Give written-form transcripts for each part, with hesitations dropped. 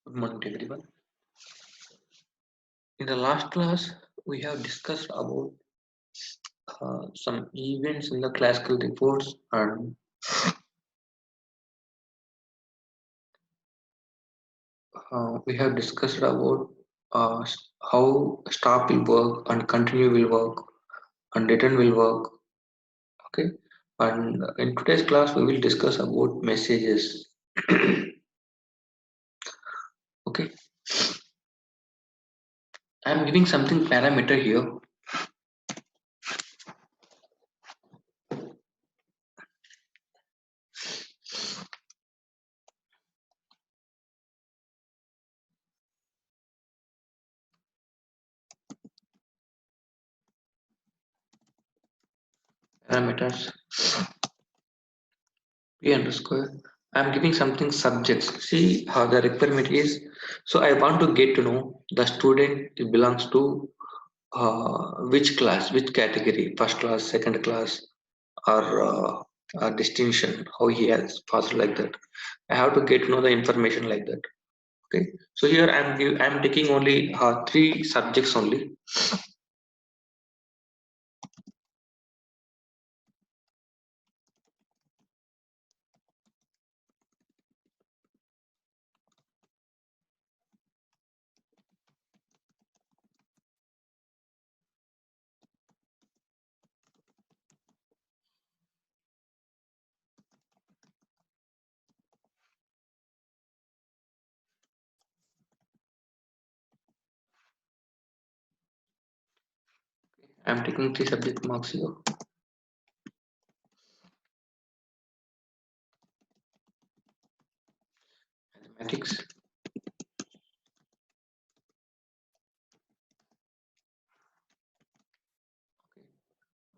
Good morning to everyone. In the last class, we have discussed about some events in the classical reports, and we have discussed about uh, how stop will work and continue will work and return will work. Okay, and in today's class, we will discuss about messages. Okay, I am giving something parameter here. Parameters p underscore. I'm giving something subjects. See how the requirement is. So I want to get to know the student belongs to which class, which category, first class, second class, or distinction, how he has passed like that. I have to get to know the information like that. Okay. So here I'm taking only three subjects only. I'm taking three subject marks here. Mathematics,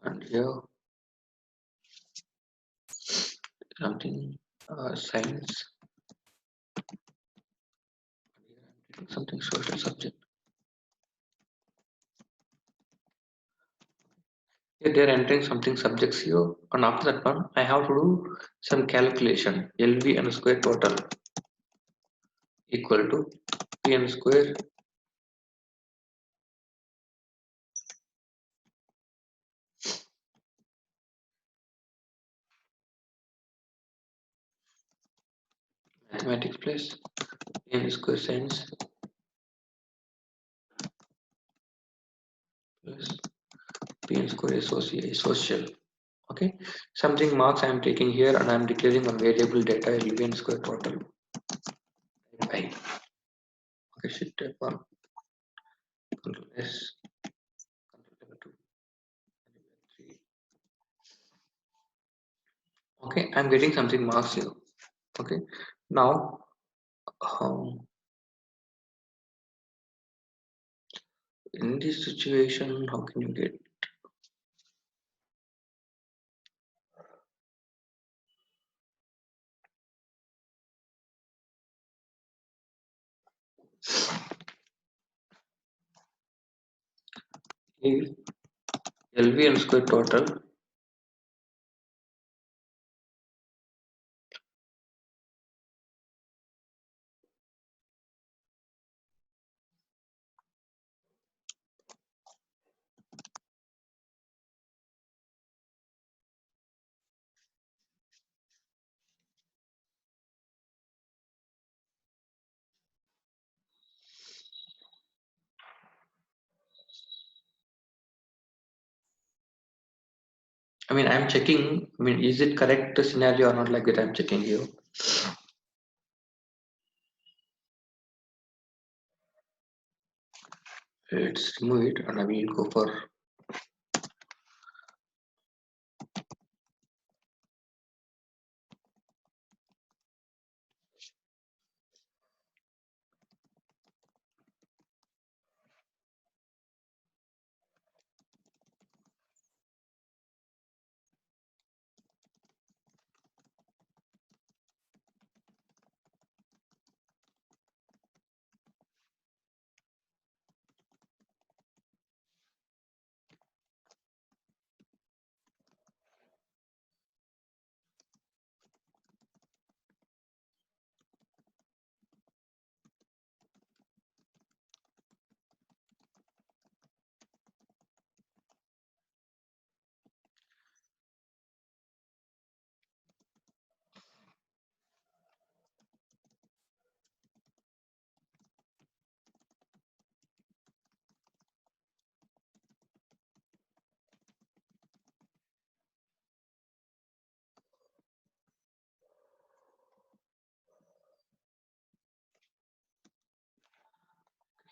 and here something science, something social subject. Here they're entering something subjects here, and after that one, I have to do some calculation. LV and square total equal to P and square mathematics plus P and square science plus P and square social. Okay, something marks I am taking here, and I am declaring one variable data LV and square total. I okay, shift type one, control S, control two, three. Okay, I'm getting something marks here. Okay, now in this situation, how can you get LV and square total? I mean, I'm checking. I mean, is it correct scenario or not? Like that, I'm checking here. Let's remove it, and I will go for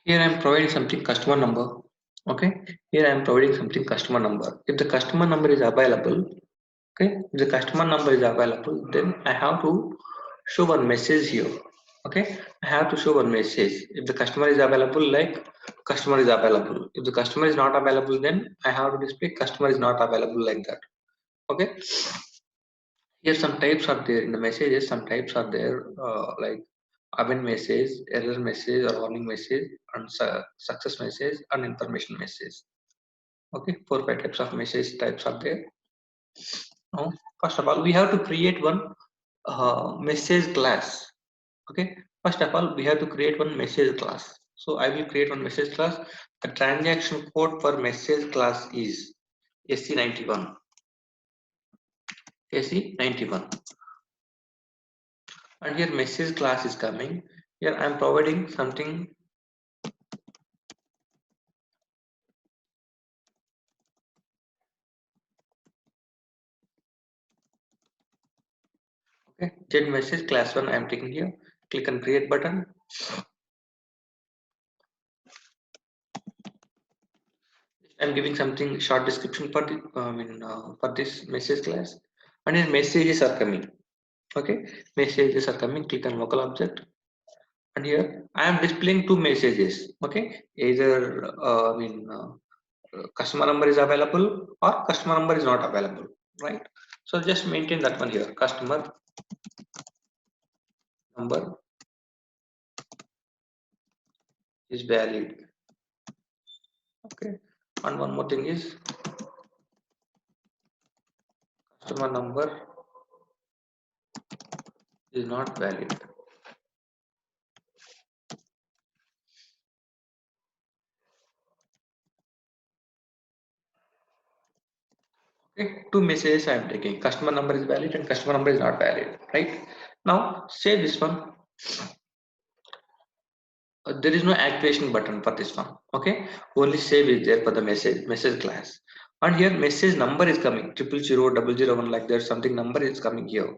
Here I am providing something customer number. Okay, here I am providing something customer number. If the customer number is available, okay, if the customer number is available, then I have to show one message here. Okay, I have to show one message. If the customer is available, like customer is available. If the customer is not available, then I have to display customer is not available like that. Okay, here some types are there in the messages. Some types are there like event message, error message or warning message, and success message and information message. Okay, 4 5 types of message types are there. Now, first of all, we have to create one message class. Okay, first of all, we have to create one message class. So I will create one message class. The transaction code for message class is SC91. SC91. And here message class is coming. Here I am providing something. Okay, get message class 1 I am taking here. Click on create button. I'm giving something short description for the for this message class, and here messages are coming. Okay, messages are coming. Click on local object, and here I am displaying two messages. Okay, either customer number is available or customer number is not available, right? So just maintain that one here. Customer number is valid. Okay, and one more thing is customer number is not valid. Okay, two messages I am taking. Customer number is valid and customer number is not valid, right? Now save this one. There is no activation button for this one. Okay, only save is there for the message class. And here message number is coming 0000001 like there's something number is coming here.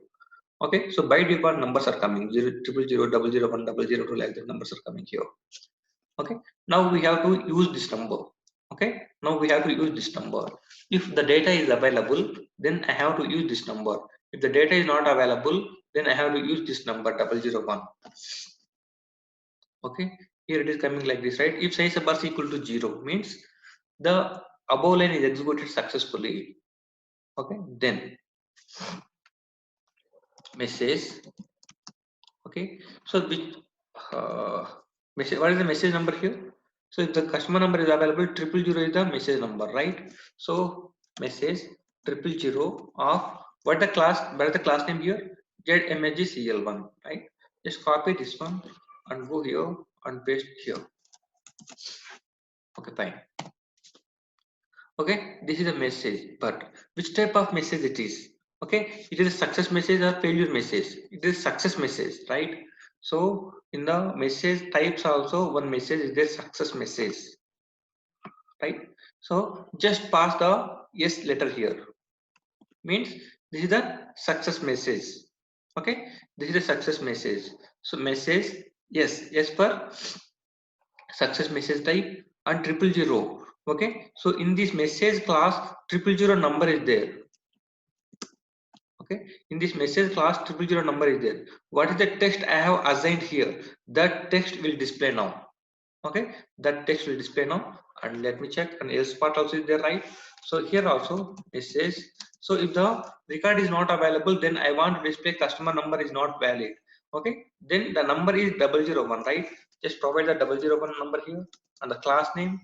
Okay, so by default numbers are coming 0000001 002 like the numbers are coming here. Okay, now we have to use this number. Okay, now we have to use this number. If the data is available, then I have to use this number. If the data is not available, then I have to use this number 001. Okay, here it is coming like this, right? If size of bus equal to 0 means the above line is executed successfully. Okay, then message. Okay, so which message, what is the message number here? So if the customer number is available, 000 is the message number, right? So message 000 of what is the class name here? ZMHGCL1, right? Just copy this one and go here and paste here. Okay, fine. Okay, this is a message, but which type of message it is? Okay, it is a success message or failure message. It is success message, right? So in the message types also one message is there success message, right? So just pass the yes letter here, means this is the success message. Okay, this is a success message. So message yes for success message type and 000. Okay, so in this message class 000 number is there. Okay, in this message class 000 number is there. What is the text I have assigned here? That text will display now. Okay, that text will display now, and let me check, and else part also is there, right? So here also it says, so if the record is not available, then I want to display customer number is not valid. Okay, then the number is 001, right? Just provide the 001 number here and the class name.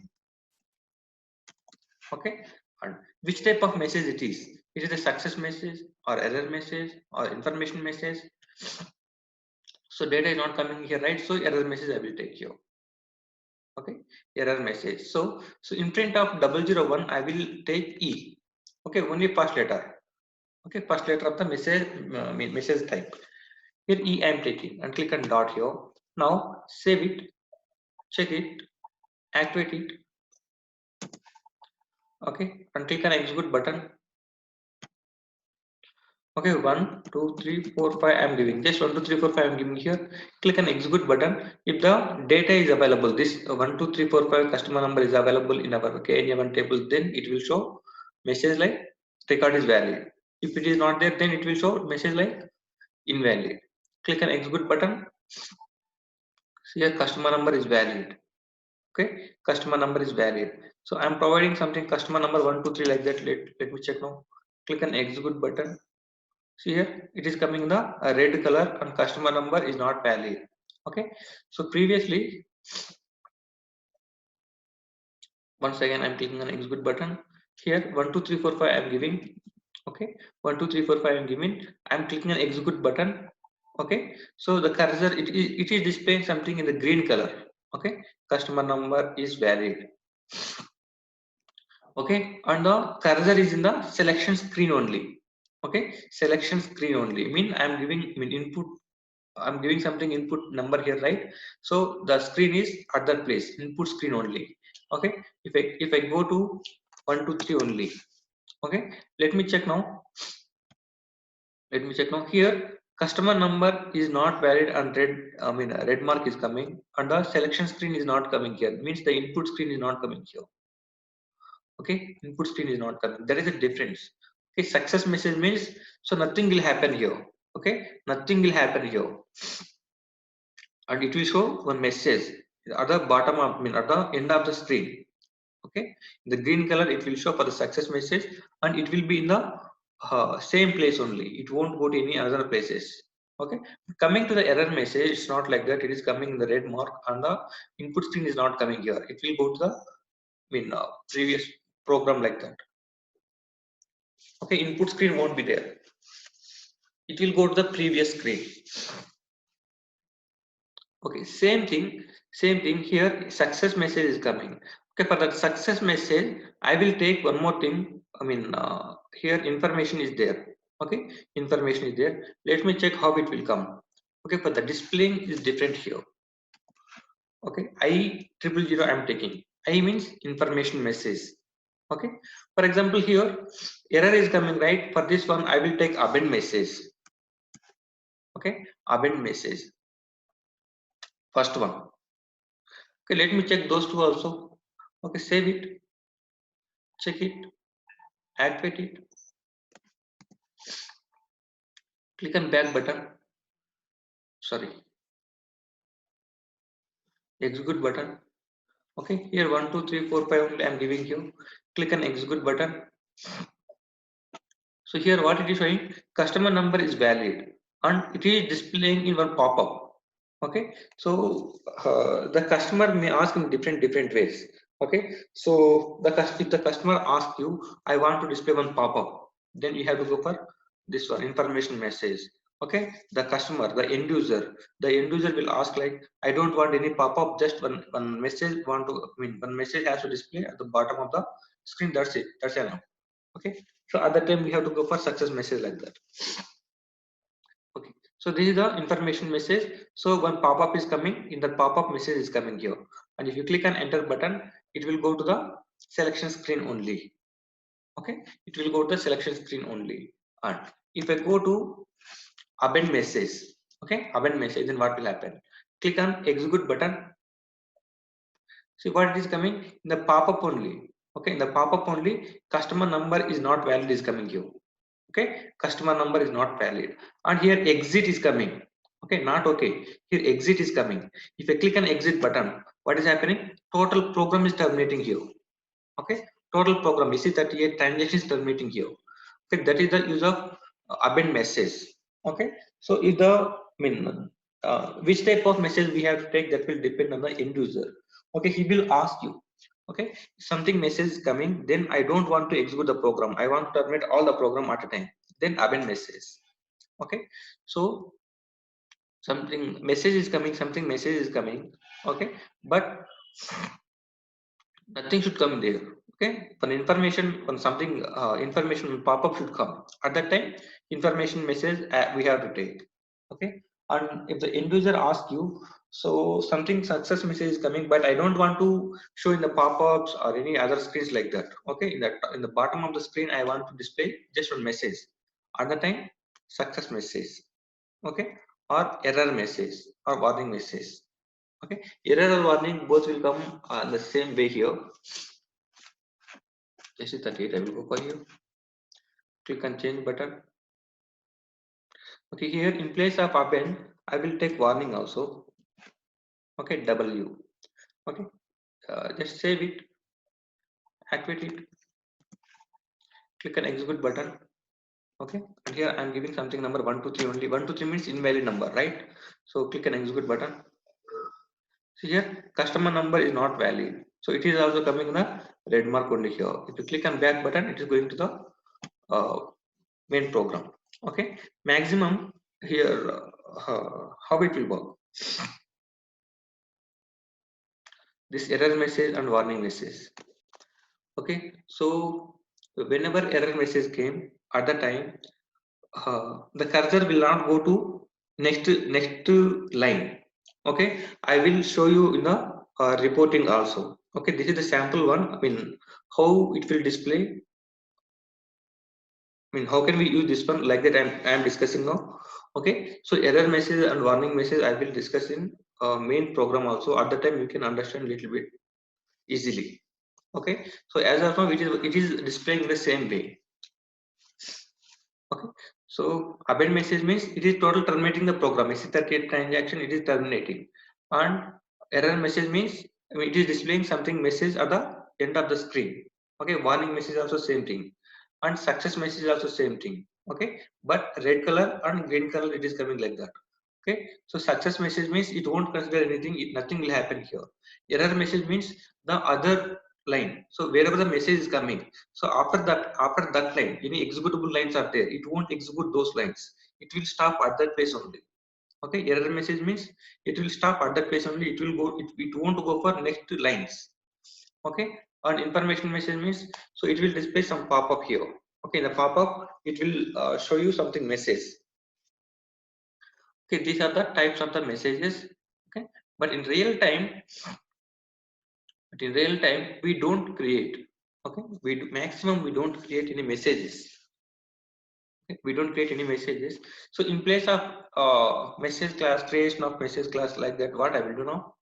Okay, and which type of message it is? Is it a success message or error message or information message? So data is not coming here, right? So error message I will take here. Okay, error message. So in front of 001 I will take E. Okay, only first letter. Okay, first letter of the message message type. Here E I am taking and click on dot here. Now save it, check it, activate it. Okay, and click on execute button. Okay, 1, 2, 3, 4, 5. I'm giving just 1, 2, 3, 4, 5. I'm giving here. Click on execute button. If the data is available, this 1, 2, 3, 4, 5 customer number is available in our KNA1 table, then it will show message like record is valid. If it is not there, then it will show message like invalid. Click on execute button. Here customer number is valid. Okay, customer number is valid. So I'm providing something customer number 1, 2, 3 like that. Let me check now. Click on execute button. See here, it is coming the red color and customer number is not valid. Okay, so previously, once again, I'm clicking on execute button. Here, 1, 2, 3, 4, 5, I'm giving. Okay, 1, 2, 3, 4, 5, I'm giving. I'm clicking on execute button. Okay, so the cursor, it is displaying something in the green color. Okay, customer number is valid. Okay, and the cursor is in the selection screen only. Okay, selection screen only mean I'm giving input. I'm giving something input number here, right? So the screen is at that place, input screen only. Okay, if I go to 1, 2, 3 only. Okay, let me check now. Let me check now. Here, customer number is not valid and red. I mean, red mark is coming, and the selection screen is not coming here. Means the input screen is not coming here. Okay, input screen is not coming. There is a difference. Okay, success message means so nothing will happen here. Okay, nothing will happen here, and it will show one message at the bottom of, I mean, at the end of the screen. Okay, in the green color it will show for the success message, and it will be in the same place only. It won't go to any other places. Okay, coming to the error message, it's not like that. It is coming in the red mark, and the input screen is not coming here. It will go to the, I mean, previous program like that. Okay, input screen won't be there. It will go to the previous screen. Okay, same thing here. Success message is coming. Okay, for that success message, I will take one more thing. I mean, here information is there. Okay, information is there. Let me check how it will come. Okay, for the displaying is different here. Okay, I000 I'm taking. I means information message. Okay, for example, here error is coming, right? For this one, I will take append message. Okay, append message. First one. Okay, let me check those two also. Okay, save it, check it, activate it, click on back button. Sorry, execute button. Okay, here 1, 2, 3, 4, 5 only I'm giving you. Click on execute button. So here what it is showing, customer number is valid and it is displaying in one pop-up. Okay, so the customer may ask in different ways. Okay, so if the customer asks you, I want to display one pop-up, then you have to go for this one, information message. Okay, the end user will ask like, I don't want any pop-up, just one message want to, I mean, one message has to display at the bottom of the screen. That's it. That's enough. Okay, so at that time we have to go for success message like that. Okay, so this is the information message. So one pop-up is coming, in the pop-up message is coming here, and if you click on enter button, it will go to the selection screen only. Okay, it will go to the selection screen only. And if I go to append message, okay, append message, then what will happen? Click on execute button. See what it is coming in the pop-up only. Okay, in the pop-up only, customer number is not valid is coming here. Okay, customer number is not valid, and here exit is coming. Okay, not okay, here exit is coming. If I click on exit button, what is happening? Total program is terminating here. Okay, total program EC38 transaction is terminating here. Okay, that is the use of append message. Okay, so if the, I mean, which type of message we have to take, that will depend on the end user. Okay, he will ask you, okay, something message is coming, then I don't want to execute the program, I want to terminate all the program at a time, then append message. Okay, so something message is coming, something message is coming. Okay, but nothing should come there. Okay, when information, when something information pop-up should come, at that time information message we have to take. Okay, and if the end user asks you, so something success message is coming, but I don't want to show in the pop-ups or any other screens like that. Okay, in the bottom of the screen I want to display just one message. At the time success message, okay, or error message or warning message. Okay, error or warning both will come the same way here. This is 38. I will go for you. Click on change button. Okay, here in place of append, I will take warning also. Okay, W. Okay, just save it, activate it, click on execute button. Okay, and here I'm giving something number 1 2 3 only. 1 2 3 means invalid number, right? So click on execute button. So here customer number is not valid, so it is also coming in the red mark only here. If you click on back button, it is going to the main program. Okay, maximum here how it will work. This error message and warning message. Okay, so whenever error message came at the time, the cursor will not go to next line. Okay, I will show you in the reporting also. Okay, this is the sample one. I mean, how it will display. I mean, how can we use this one like that? I'm discussing now. Okay, so error message and warning message I will discuss in main program also. At the time you can understand little bit easily. Okay, so as of now it is displaying the same way. Okay, so append message means it is total terminating the program. SC38 transaction it is terminating, and error message means, I mean, it is displaying something message at the end of the screen. Okay, warning message also same thing, and success message also same thing. Okay, but red color and green color it is coming like that. Okay, so success message means it won't consider anything, nothing will happen here. Error message means the other line. So wherever the message is coming, so after that line, any executable lines are there, it won't execute those lines. It will stop at that place only. Okay, error message means it will stop at that place only. It will go. It won't go for next lines. Okay, and information message means, so it will display some pop-up here. Okay, the pop-up it will show you something message. Okay, these are the types of the messages. Okay, but in real time, we don't create. Okay, maximum we don't create any messages. Okay? We don't create any messages. So in place of message class, creation of message class like that, what I will do now?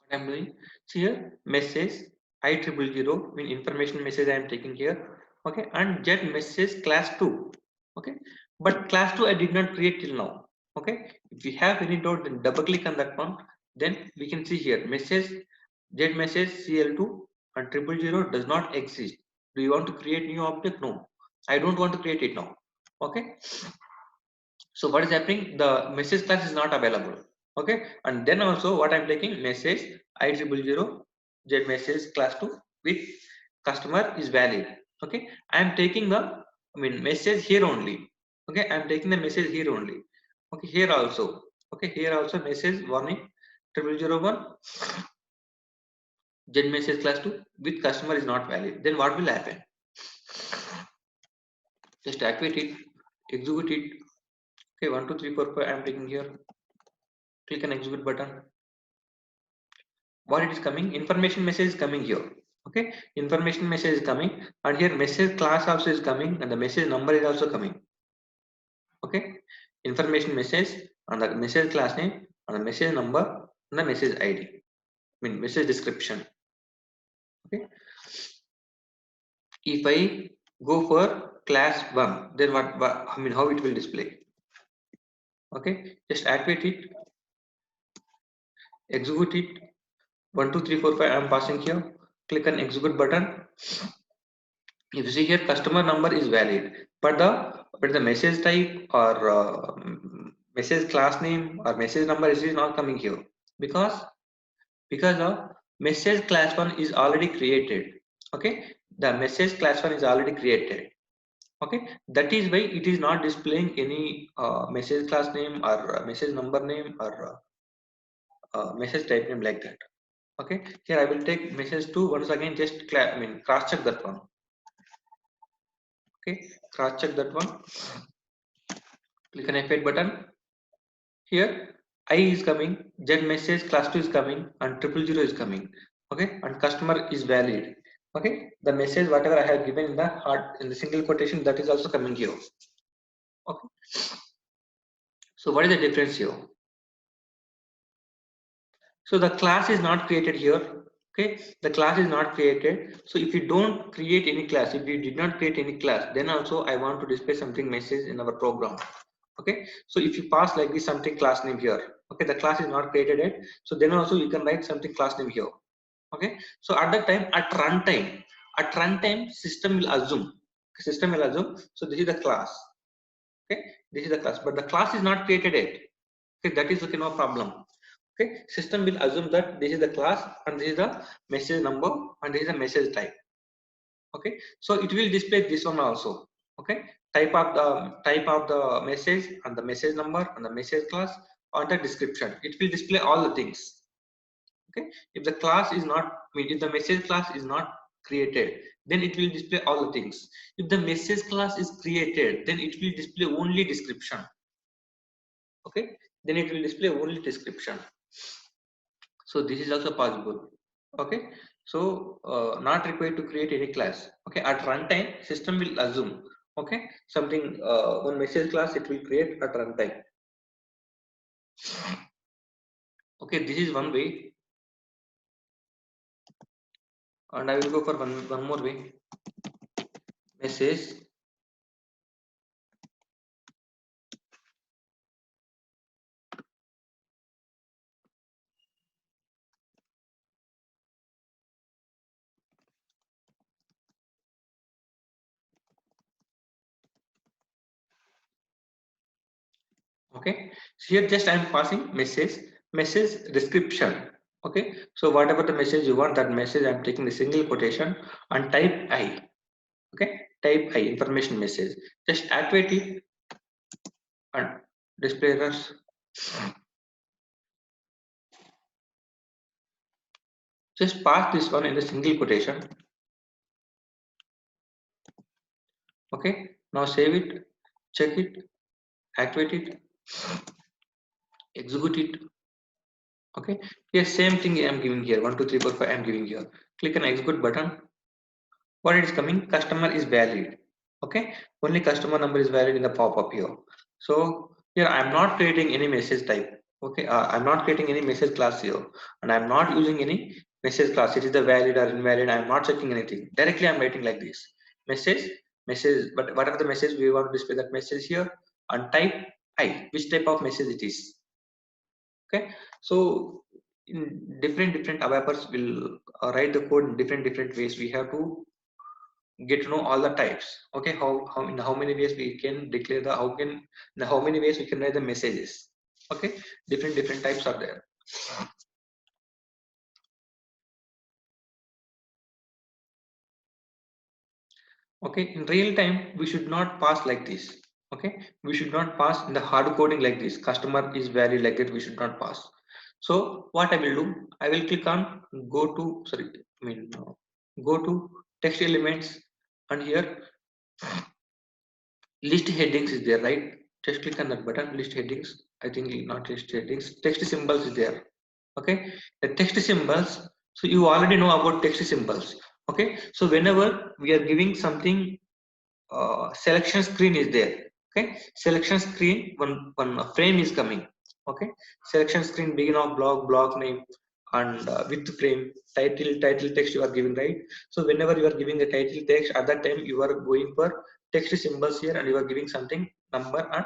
What I'm doing, see here, message I000 mean information message I am taking here. Okay, and get message class 2. Okay, but class 2 I did not create till now. Okay, if you have any doubt, then double click on that one. Then we can see here message get message CL2 and 000 does not exist. Do you want to create new object? No, I don't want to create it now. Okay, so what is happening? The message class is not available. Okay, and then also what I'm taking message I000 get message class 2 with customer is valid. Okay, I am taking the message here only. Okay, I am taking the message here only. Okay, here also. Okay, here also message warning 0001 get message class 2 with customer is not valid. Then what will happen? Just activate it, execute it. Okay, 1 2 3 4 5 I am taking here. Click on execute button. What it is coming? Information message is coming here. Okay, information message is coming, and here message class also is coming, and the message number is also coming. Okay, information message and the message class name and the message number and the message ID. I mean message description. Okay, if I go for class 1, then what I mean how it will display? Okay, just activate it, execute it. 1 2 3 4 5 I am passing here. Click on execute button. If you see here customer number is valid, but the message type or message class name or message number is not coming here because of message class one is already created. Okay, the message class one is already created. Okay, that is why it is not displaying any message class name or message number name or message type name like that. Okay, here I will take message 2 once again, just cross check that one. Okay, cross check that one, click on F8 button. Here I is coming, Z message class 2 is coming, and 000 is coming. Okay, and customer is valid. Okay, the message whatever I have given in the heart in the single quotation, that is also coming here. Okay, so what is the difference here? So the class is not created here. Okay, the class is not created. So if you don't create any class, if you did not create any class, then also I want to display something message in our program. Okay, so if you pass like this something class name here, okay, the class is not created yet, so then also you can write something class name here. Okay, so at that time, at runtime system will assume, so this is the class. Okay, this is the class, but the class is not created yet. Okay, that is okay, no problem. Okay, system will assume that this is the class and this is the message number and this is the message type. Okay, so it will display this one also. Okay, type of the message and the message number and the message class or the description, it will display all the things. Okay, if the class is not, if the message class is not created, then it will display all the things. If the message class is created, then it will display only description. Okay, then it will display only description. So this is also possible. Okay, so not required to create any class. Okay, at runtime system will assume, okay, something one message class it will create at runtime. Okay, this is one way, and I will go for one more way. Message okay, so here just I am passing message description. Okay, so whatever the message you want, that message I am taking the single quotation and type I. Okay, type I information message, just activate it and display errors. Just pass this one in the single quotation. Okay, now save it, check it, activate it, execute it. Okay, yes, same thing I am giving here, 1 2 3 4 5 I am giving here. Click on execute button. What it is coming, customer is valid. Okay, only customer number is valid in the pop-up here. So here I am not creating any message type. Okay, I'm not creating any message class here, and I'm not using any message class. It is the valid or invalid, I'm not checking anything. Directly I'm writing like this, message, but whatever the message we want to display that message here, and type I, which type of message it is. Okay, so in different developers will write the code in different ways. We have to get to know all the types. Okay, how in how many ways we can declare the, how can, in how many ways we can write the messages. Okay, different types are there. Okay, in real time we should not pass like this. Okay, we should not pass in the hard coding like this, customer is valid like that, we should not pass. So what I will do, I will click on go to, sorry, go to text elements, and here list headings is there, right? Just click on that button, list headings. I think not list headings, text symbols is there. Okay, the text symbols, so you already know about text symbols. Okay, so whenever we are giving something, selection screen is there. Okay, selection screen, one frame is coming. Okay, selection screen, begin of block name, and with frame, title text you are giving, right? So whenever you are giving the title text, at that time you are going for text symbols here, and you are giving something number, and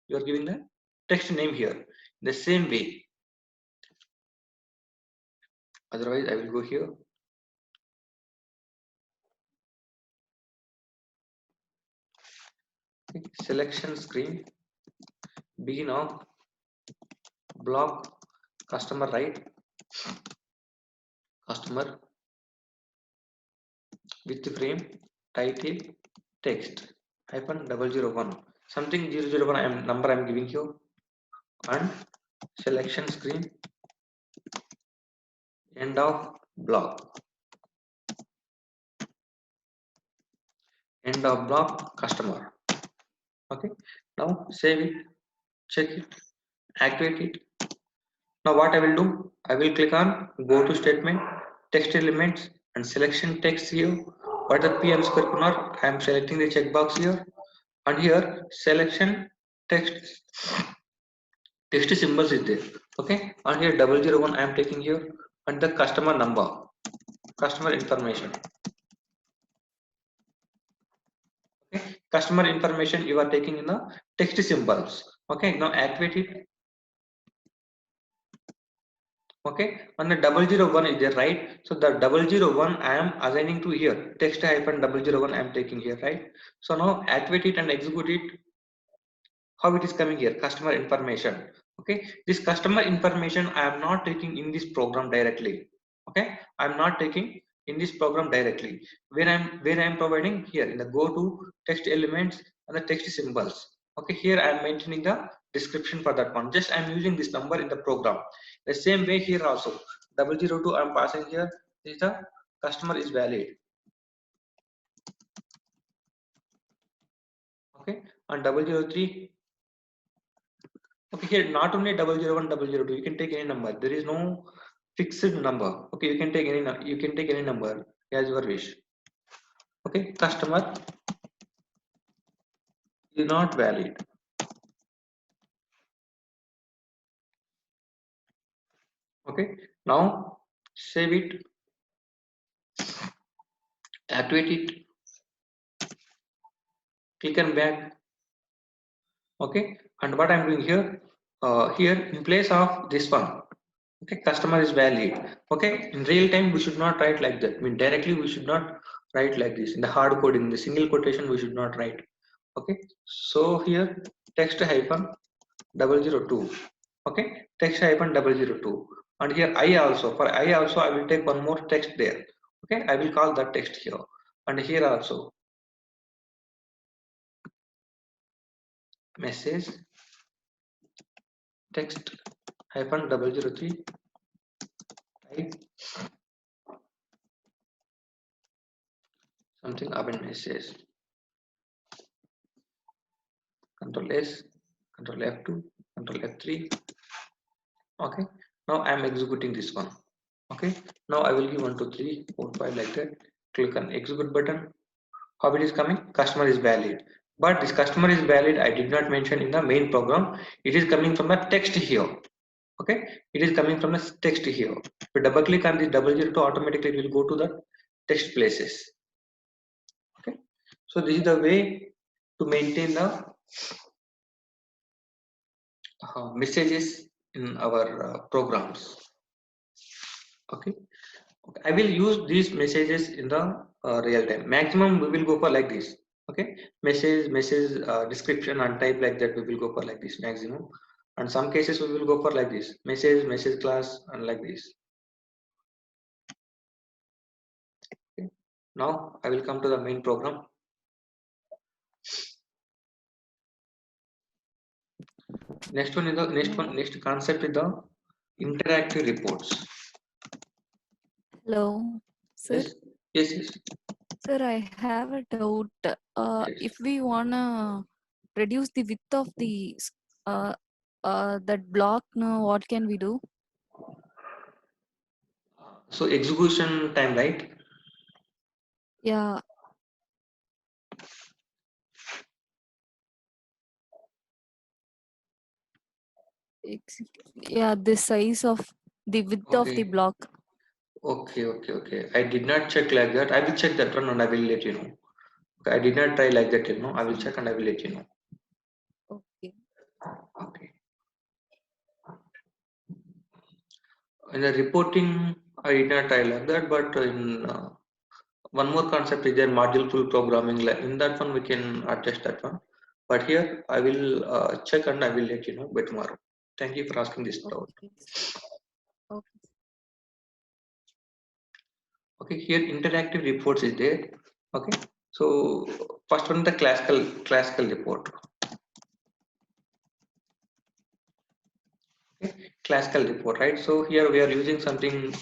you are giving the text name here. The same way, otherwise I will go here. Okay, selection screen, begin of block customer, right? Customer with the frame title text hyphen 001 something 001 number I'm giving you, and selection screen end of block customer. Okay, now save it, check it, activate it. Now what I will do, I will click on go to statement, text elements and selection text here. What the PM square corner, I am selecting the checkbox here, and here selection text symbols is there. Okay, and here 001 I am taking here, and the customer number, customer information. Okay, customer information you are taking in the text symbols. Okay, now activate it. Okay, and the 001 is there, right? So the 001 I am assigning to here, text hyphen 001 I am taking here, right? So now activate it and execute it. How it is coming here, customer information. Okay, this customer information I am not taking in this program directly. Okay, I am not taking in this program directly. Where I'm providing here in the go to text elements and the text symbols. Okay, here I am maintaining the description for that one. Just I am using this number in the program. The same way here also 002 I am passing here. This is the customer is valid. Okay, and 003. Okay, here not only 001, 002, you can take any number. There is no fixed number. Okay, you can take any number as your wish. Okay, customer is not valid. Okay, now save it, activate it, click on back. Okay, and what I'm doing here, here in place of this one. Okay, customer is valid. Okay, in real time we should not write like that. I mean directly we should not write like this. In the hard code, in the single quotation, we should not write. Okay, so here text hyphen 002. Okay, text hyphen 002, and here I also, for I also I will take one more text there. Okay, I will call that text here, and here also message text hyphen 003 type something about message. Control S, Control F2, Control F3. Okay, now I am executing this one. Okay, now I will give 1 2 3 4 5 like that. Click on execute button. How it is coming? Customer is valid, but this customer is valid I did not mention in the main program. It is coming from the text here. Okay, it is coming from the text here. If you double click on the 002, automatically it will go to the text places. Okay, so this is the way to maintain the messages in our programs. Okay, I will use these messages in the real time. Maximum we will go for like this. Okay, message description and type like that we will go for like this maximum. And some cases we will go for like this message class and like this. Okay. Now I will come to the main program. Next one is the next concept is the interactive reports. Hello, sir. Yes. Sir, I have a doubt. Yes. If we wanna reduce the width of the that block, now what can we do? So execution time, right? Yeah. Yeah, the size of the width of the block. Okay. I did not check like that. I will check that one and I will let you know. Okay, I did not try like that, I will check and I will let you know. Okay. Okay. In the reporting, I did not try like that, but in one more concept is there, module full programming. In that one, we can adjust that one. But here, I will check and I will let you know by tomorrow. Thank you for asking this doubt. Okay. Okay. Okay, here interactive reports is there. Okay, so first one, the classical report. Okay, classical report, right? So here we are using something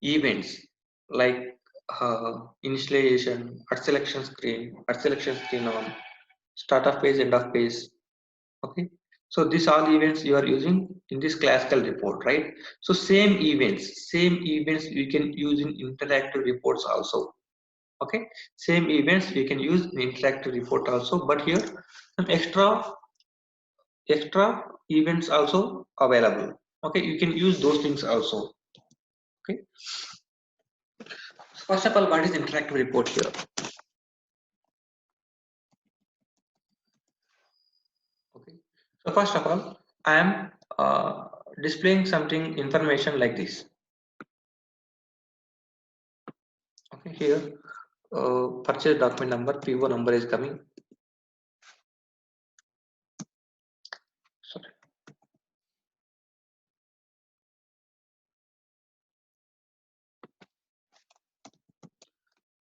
events like initialization, at selection screen on, start of page, end of page. Okay, so these all events you are using in this classical report, right? So same events you can use in interactive reports also. Okay, same events we can use in interactive report also, but here some extra events also available. Okay, you can use those things also. Okay, first of all, what is interactive report here? Okay, so first of all, I am displaying something information like this. Okay, here purchase document number, PO number is coming. Sorry.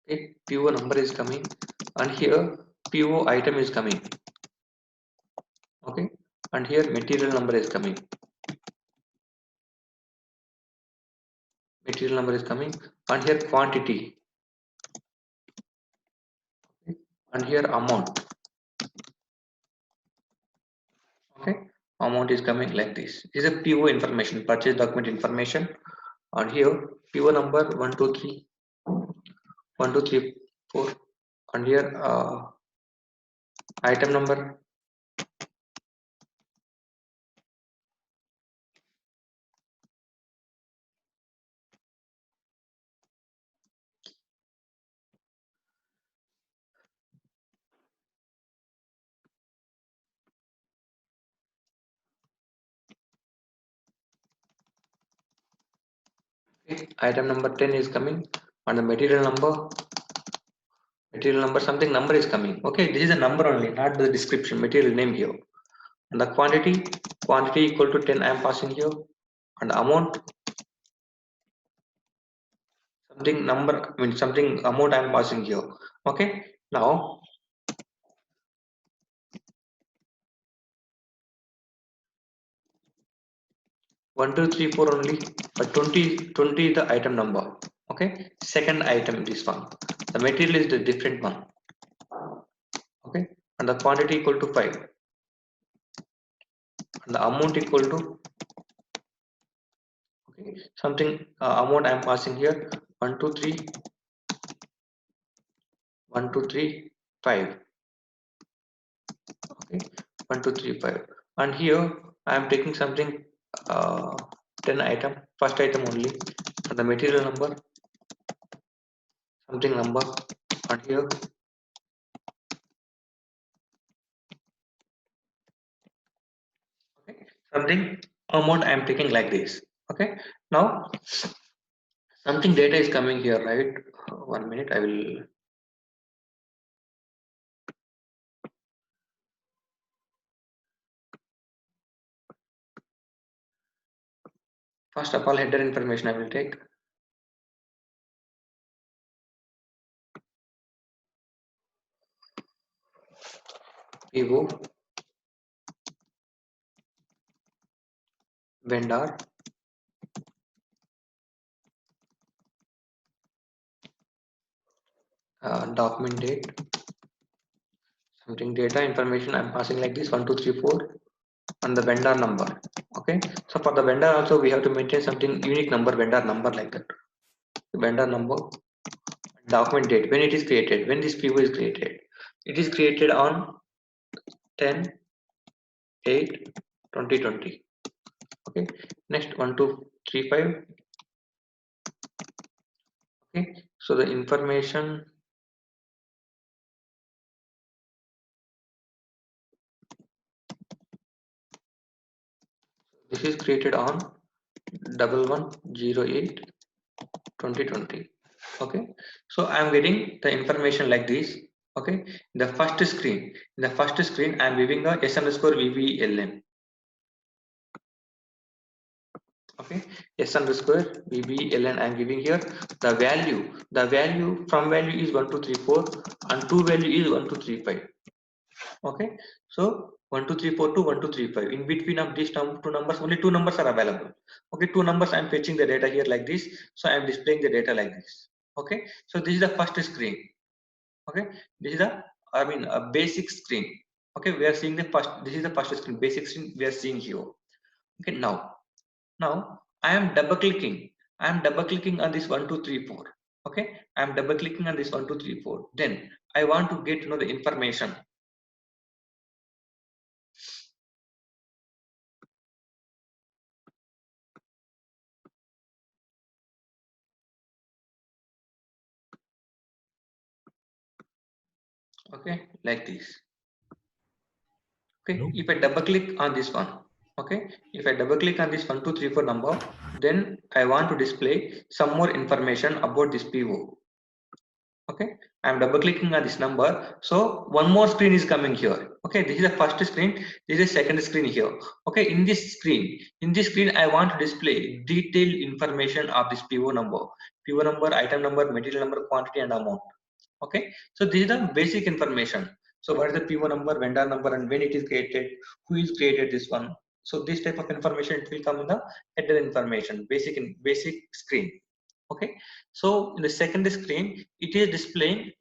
Okay, PO number is coming, and here PO item is coming. Okay, and here material number is coming. Material number is coming, and here quantity. Okay, and here amount. Okay, amount is coming like this. This is a PO information, purchase document information, and here PO number 123 1234, and here item number. Okay, item number 10 is coming, and the material number something number is coming. Okay, this is a number only, not the description, material name here. And the quantity equal to 10 I am passing here, and amount something number, I mean something amount I am passing here. Okay, now 1 2 3 4 only, but 20 the item number. Okay, second item, this one, the material is the different one. Okay, and the quantity equal to 5, and the amount equal to, okay, something amount I am passing here, 1 2 3 1 2 3 5. Okay, 1 2 3 5, and here I am taking something 10 item, first item only, and the material number something number, and here okay, something amount I am taking like this. Okay, now something data is coming here, right? 1 minute, I will. First of all, header information I will take. PO vendor document date, something data information I'm passing like this, 1 2 3 4, and the vendor number. Okay, so for the vendor also we have to maintain something unique number, vendor number, like that. The vendor number, document date, when it is created, when this PO is created. It is created on 10/8/2020. Okay, next 1 2 3 5. Okay, so the information, this is created on 11/08/2020. Okay, so I am getting the information like this. Okay, the first screen, in the first screen I am giving a s_vvln. Okay, s underscore bb ln I'm giving here the value from value is 1 2 3 4 and to value is 1 2 3 5. Okay, so 1 2 3 4 to 1 2 3 5, in between of these two numbers only two numbers are available. Okay, two numbers I'm fetching the data here like this, so I'm displaying the data like this. Okay, so this is the first screen. Okay, this is the a basic screen. Okay, we are seeing the first, this is the first screen, basic screen we are seeing here. Okay, now I am double clicking, on this 1 2 3 4. Okay, I am double clicking on this 1 2 3 4, then I want to get to know the information. Okay, like this. Okay, if I double click on this one, okay, if I double click on this 1 2 3 4 number, then I want to display some more information about this PO. Okay, I'm double clicking on this number, so one more screen is coming here. Okay, this is the first screen, this is the second screen here. Okay, in this screen I want to display detailed information of this PO number, item number, material number, quantity and amount. Okay, so this is the basic information. So what is the PO number, vendor number, and when it is created, who is created this one. So this type of information it will come in the header information, basic screen. Okay, so in the second screen it is displaying